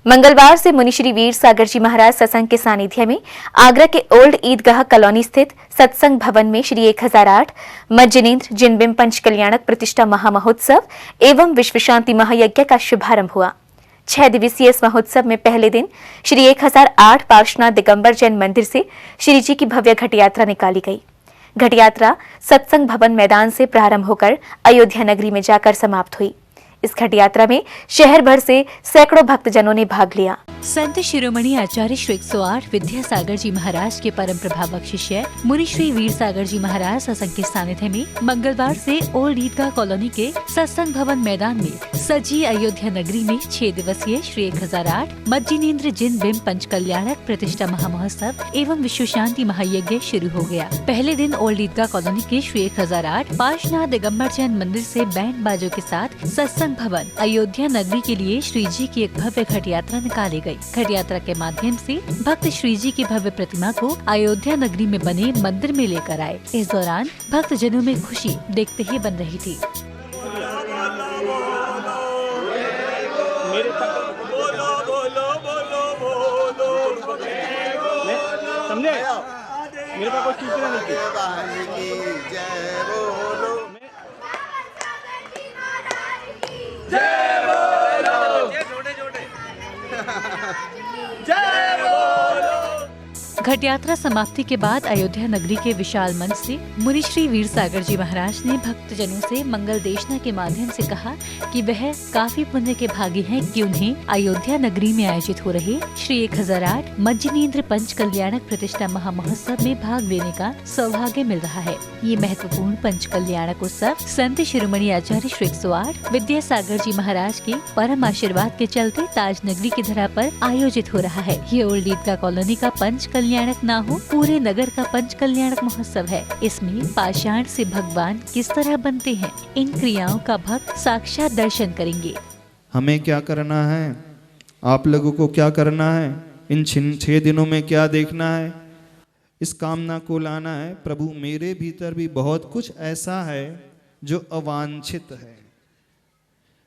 मंगलवार से मुनि श्री वीर सागर जी महाराज सत्संग के सानिध्य में आगरा के ओल्ड ईदगाह कॉलोनी स्थित सत्संग भवन में श्री 1008 मज्जनेन्द्र जिनबिंब पंच कल्याणक प्रतिष्ठा महामहोत्सव एवं विश्व शांति महायज्ञ का शुभारंभ हुआ। 6 दिवसीय इस महोत्सव में पहले दिन श्री 1008 पार्श्वनाथ दिगंबर जैन मंदिर से श्री जी की भव्य घट यात्रा निकाली गई। घट यात्रा सत्संग भवन मैदान से प्रारंभ होकर अयोध्या नगरी में जाकर समाप्त हुई। इस घट यात्रा में शहर भर से सैकड़ों भक्तजनों ने भाग लिया। संत शिरोमणि आचार्य श्री 108 विद्यासागर जी महाराज के परम प्रभावक शिष्य मुनि श्री वीर सागर जी महाराज सत्संग के सानिध्य में मंगलवार से ओल्ड ईदगाह कॉलोनी के सत्संग भवन मैदान में सजी अयोध्या नगरी में 6 दिवसीय श्री 1008 मज्जनेन्द्र जिनबिंब पंच कल्याणक प्रतिष्ठा महामहोत्सव एवं विश्व शांति महायज्ञ शुरू हो गया। पहले दिन ओल्ड ईदगाह कॉलोनी के श्री 1008 पार्श्वनाथ दिगंबर जैन मंदिर से बैंड बाजों के साथ सत्संग भवन अयोध्या नगरी के लिए श्री जी की एक भव्य घट यात्रा निकाली गई। घट यात्रा के माध्यम से भक्त श्री जी की भव्य प्रतिमा को अयोध्या नगरी में बने मंदिर में लेकर आए। इस दौरान भक्त जनों में खुशी देखते ही बन रही थी। मेरे पास कोई सूचना नहीं घट यात्रा समाप्ति के बाद अयोध्या नगरी के विशाल मंच से मुनि श्री वीर सागर जी महाराज ने भक्तजनों से मंगल देशना के माध्यम से कहा कि वह काफी पुण्य के भागी हैं कि उन्हें अयोध्या नगरी में आयोजित हो रहे श्री 1008 मज्जनेन्द्र पंच कल्याणक प्रतिष्ठा महामहोत्सव में भाग लेने का सौभाग्य मिल रहा है। ये महत्वपूर्ण पंच कल्याणक उत्सव संत शिरोमणि आचार्य श्री 108 विद्यासागर जी महाराज के परम आशीर्वाद के चलते ताज नगरी की धरा पर आयोजित हो रहा है। ये ओल्ड ईदगाह कॉलोनी का पंच कल्याणक न हो, पूरे नगर का पंच कल्याणक महोत्सव है। इसमें पाषाण से भगवान किस तरह बनते हैं, इन क्रियाओं का भक्त साक्षात दर्शन करेंगे। हमें क्या करना है, आप लोगों को क्या करना है, इन 6 दिनों में क्या देखना है, इस कामना को लाना है। प्रभु मेरे भीतर भी बहुत कुछ ऐसा है जो अवांछित है,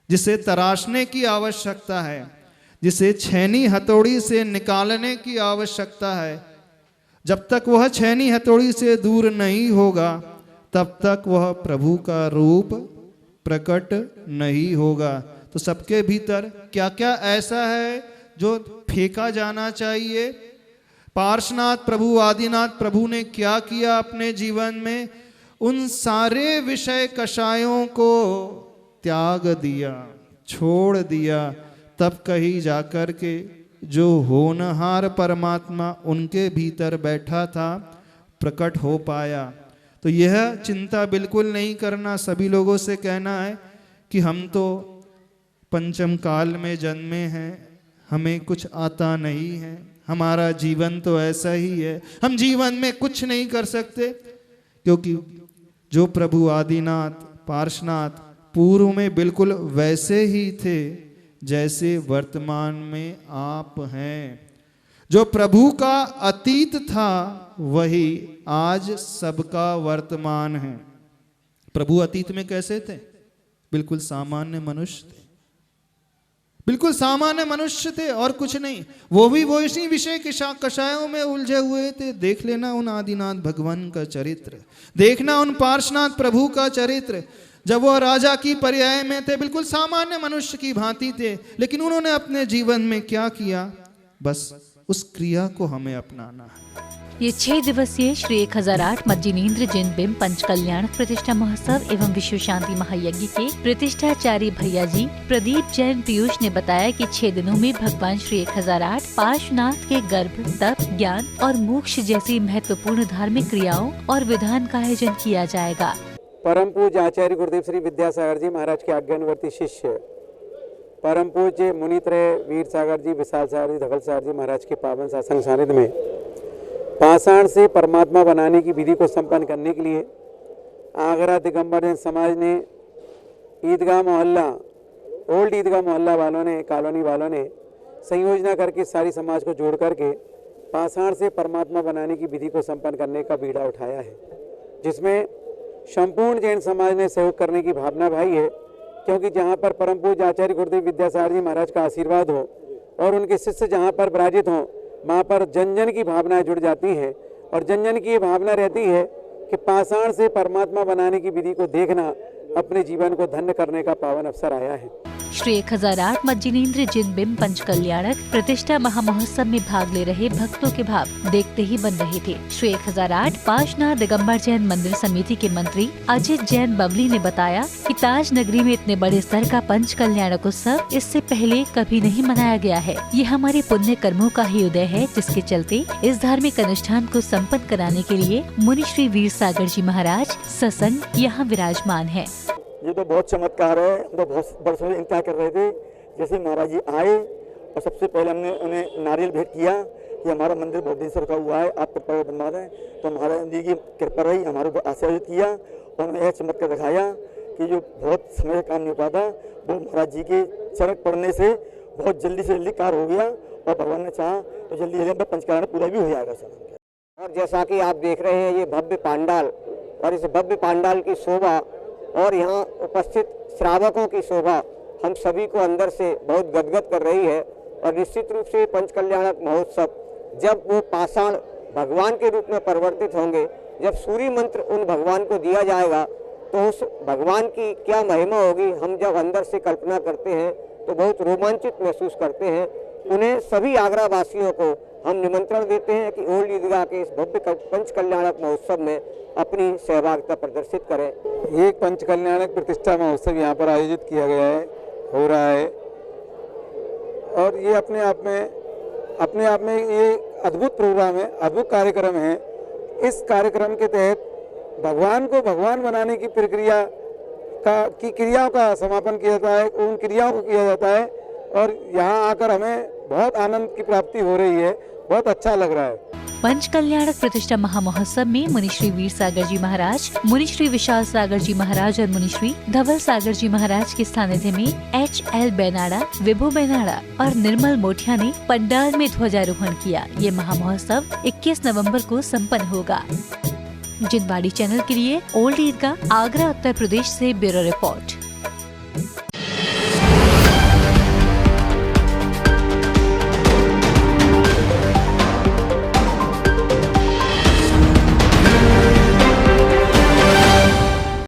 जिसे तराशने की आवश्यकता है, जिसे छेनी हथौड़ी से निकालने की आवश्यकता है। जब तक वह छेनी हथौड़ी से दूर नहीं होगा तब तक वह प्रभु का रूप प्रकट नहीं होगा। तो सबके भीतर क्या क्या ऐसा है जो फेंका जाना चाहिए। पार्श्वनाथ प्रभु आदिनाथ प्रभु ने क्या किया अपने जीवन में, उन सारे विषय कषायों को त्याग दिया, छोड़ दिया। तब कहीं जाकर के जो होनहार परमात्मा उनके भीतर बैठा था प्रकट हो पाया। तो यह चिंता बिल्कुल नहीं करना। सभी लोगों से कहना है कि हम तो पंचम काल में जन्मे हैं, हमें कुछ आता नहीं है, हमारा जीवन तो ऐसा ही है, हम जीवन में कुछ नहीं कर सकते। क्योंकि जो प्रभु आदिनाथ पार्श्वनाथ पूर्व में बिल्कुल वैसे ही थे जैसे वर्तमान में आप हैं। जो प्रभु का अतीत था वही आज सबका वर्तमान है। प्रभु अतीत में कैसे थे? बिल्कुल सामान्य मनुष्य थे, बिल्कुल सामान्य मनुष्य थे और कुछ नहीं। वो भी वो इसी विषय के कषायों में उलझे हुए थे। देख लेना उन आदिनाथ भगवान का चरित्र, देखना उन पार्श्वनाथ प्रभु का चरित्र। जब वो राजा की पर्याय में थे बिल्कुल सामान्य मनुष्य की भांति थे, लेकिन उन्होंने अपने जीवन में क्या किया, बस उस क्रिया को हमें अपनाना है। ये 6 दिवसीय श्री 1008 मज्जनेन्द्र जिनबिंब पंच कल्याणक प्रतिष्ठा महोत्सव एवं विश्व शांति महायज्ञ के प्रतिष्ठाचार्य भैया जी प्रदीप जैन पीयूष ने बताया कि 6 दिनों में भगवान श्री 1008 पार्श्वनाथ के गर्भ, तप, ज्ञान और मोक्ष जैसी महत्वपूर्ण धार्मिक क्रियाओं और विधान का आयोजन किया जाएगा। परम पूज्य आचार्य गुरुदेव श्री विद्यासागर जी महाराज के आज्ञानुवर्ती शिष्य परम पूज्य मुनित्रय वीर सागर जी, विशाल सागर जी, धवल सागर जी महाराज के पावन शासन सानिध्य में पाषाण से परमात्मा बनाने की विधि को संपन्न करने के लिए आगरा दिगंबर जैन समाज ने ईदगाह मोहल्ला, ओल्ड ईदगाह मोहल्ला वालों ने, कॉलोनी वालों ने संयोजना करके सारी समाज को जोड़ करके पाषाण से परमात्मा बनाने की विधि को संपन्न करने का बीड़ा उठाया है, जिसमें संपूर्ण जैन समाज ने सहयोग करने की भावना भाई है। क्योंकि जहाँ पर परम पूज्य आचार्य गुरुदेव विद्यासागर जी महाराज का आशीर्वाद हो और उनके शिष्य जहाँ पर विराजित हों वहाँ पर जन जन की भावनाएं जुड़ जाती हैं और जन जन की ये भावना रहती है कि पाषाण से परमात्मा बनाने की विधि को देखना अपने जीवन को धन्य करने का पावन अवसर आया है। श्री 1008 मज्जिनेंद्र जिनबिंब पंच कल्याणक प्रतिष्ठा महामहोत्सव में भाग ले रहे भक्तों के भाव देखते ही बन रहे थे। श्री 1008 पाशनाथ दिगंबर जैन मंदिर समिति के मंत्री अजित जैन बबली ने बताया कि ताज नगरी में इतने बड़े स्तर का पंच कल्याणक उत्सव इससे पहले कभी नहीं मनाया गया है। ये हमारे पुण्य कर्मों का ही उदय है, जिसके चलते इस धार्मिक अनुष्ठान को संपन्न कराने के लिए मुनि श्री वीर सागर जी महाराज सत्संग यहाँ विराजमान है। ये तो बहुत चमत्कार है। हम तो बहुत बरसों से इंतजार कर रहे थे। जैसे महाराज जी आए और सबसे पहले हमने उन्हें नारियल भेंट किया कि हमारा मंदिर बहुत दिन से रुका हुआ है, आप कृपा बनवा दें। तो महाराज जी की कृपा रही, हमारे को आशीर्वाद किया और उन्होंने यह चमत्कार दिखाया कि जो बहुत समय से काम नहीं हो पाता वो महाराज जी के चरण पड़ने से बहुत जल्दी से जल्दी कार्य हो गया और भगवान ने चाहा तो जल्दी जल्दी पंचकल्याण पूरा भी हो जाएगा सर। और जैसा कि आप देख रहे हैं ये भव्य पांडाल और इस भव्य पांडाल की शोभा और यहाँ उपस्थित श्रावकों की शोभा हम सभी को अंदर से बहुत गदगद कर रही है। और निश्चित रूप से पंच कल्याणक महोत्सव जब वो पाषाण भगवान के रूप में परिवर्तित होंगे, जब सूर्य मंत्र उन भगवान को दिया जाएगा तो उस भगवान की क्या महिमा होगी, हम जब अंदर से कल्पना करते हैं तो बहुत रोमांचित महसूस करते हैं। उन्हें सभी आगरा वासियों को हम निमंत्रण देते हैं कि ओल्ड ईदगाह के इस भव्य पंच कल्याणक महोत्सव में अपनी सहभागिता प्रदर्शित करें। ये पंच कल्याणक प्रतिष्ठा महोत्सव यहाँ पर आयोजित किया गया है, हो रहा है और ये अपने आप में ये अद्भुत प्रोग्राम है, अद्भुत कार्यक्रम है। इस कार्यक्रम के तहत भगवान को भगवान बनाने की प्रक्रिया की क्रियाओं का समापन किया जाता है, उन क्रियाओं को किया जाता है और यहाँ आकर हमें बहुत आनंद की प्राप्ति हो रही है, बहुत अच्छा लग रहा है। पंच कल्याणक प्रतिष्ठा महामहोत्सव में मुनि श्री वीर सागर जी महाराज, मुनि श्री विशाल सागर जी महाराज और मुनि श्री धवल सागर जी महाराज के सानिध्य में HL बेनाड़ा, विभु बेनाड़ा और निर्मल मोठिया ने पंडाल में ध्वजारोहण किया। ये महामहोत्सव 21 नवंबर को संपन्न होगा। जिनवाड़ी चैनल के लिए ओल्ड ईदगाह, आगरा, उत्तर प्रदेश से ब्यूरो रिपोर्ट।